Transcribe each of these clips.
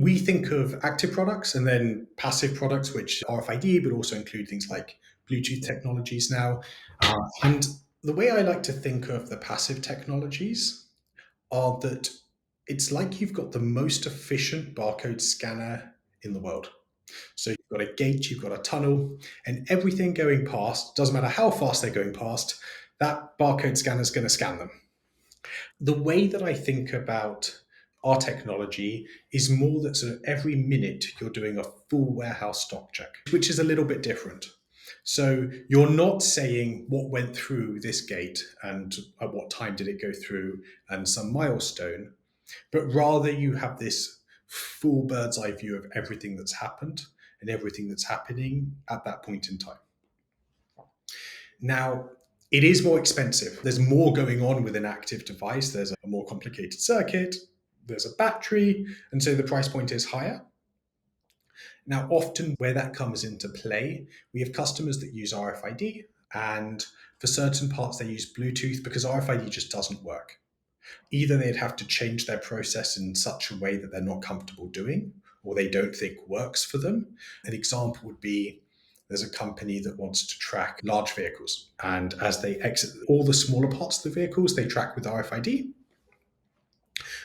We think of active products and then passive products, which are RFID, but also include things like Bluetooth technologies now. And the way I like to think of the passive technologies are that it's like you've got the most efficient barcode scanner in the world. So you've got a gate, you've got a tunnel, and everything going past, doesn't matter how fast they're going past, that barcode scanner is going to scan them. The way that I think about our technology is more that sort of every minute you're doing a full warehouse stock check, which is a little bit different. So you're not saying what went through this gate and at what time did it go through and some milestone, but rather you have this full bird's eye view of everything that's happened and everything that's happening at that point in time. Now, it is more expensive. There's more going on with an active device. There's a more complicated circuit, there's a battery, and so the price point is higher. Now, often where that comes into play, we have customers that use RFID, and for certain parts, they use Bluetooth because RFID just doesn't work. Either they'd have to change their process in such a way that they're not comfortable doing, or they don't think works for them. An example would be there's a company that wants to track large vehicles. And as they exit all the smaller parts of the vehicles, they track with RFID,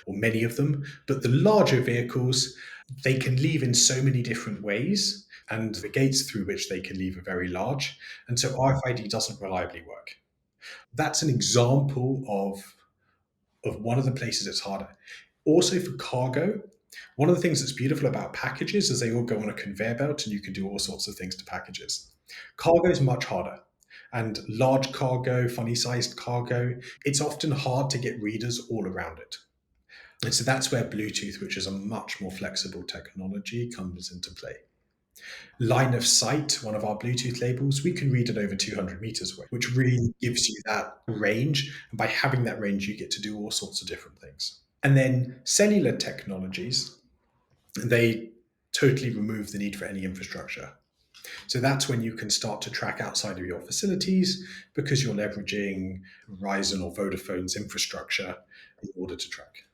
or many of them. But the larger vehicles, they can leave in so many different ways, and the gates through which they can leave are very large. And so RFID doesn't reliably work. That's an example of one of the places it's harder. Also for cargo, one of the things that's beautiful about packages is they all go on a conveyor belt and you can do all sorts of things to packages. Cargo is much harder. And large cargo, funny sized cargo, it's often hard to get readers all around it. And so that's where Bluetooth, which is a much more flexible technology, comes into play. Line of sight, one of our Bluetooth labels, we can read it over 200 meters away, which really gives you that range. And by having that range, you get to do all sorts of different things. And then cellular technologies, they totally remove the need for any infrastructure. So that's when you can start to track outside of your facilities because you're leveraging Verizon or Vodafone's infrastructure in order to track.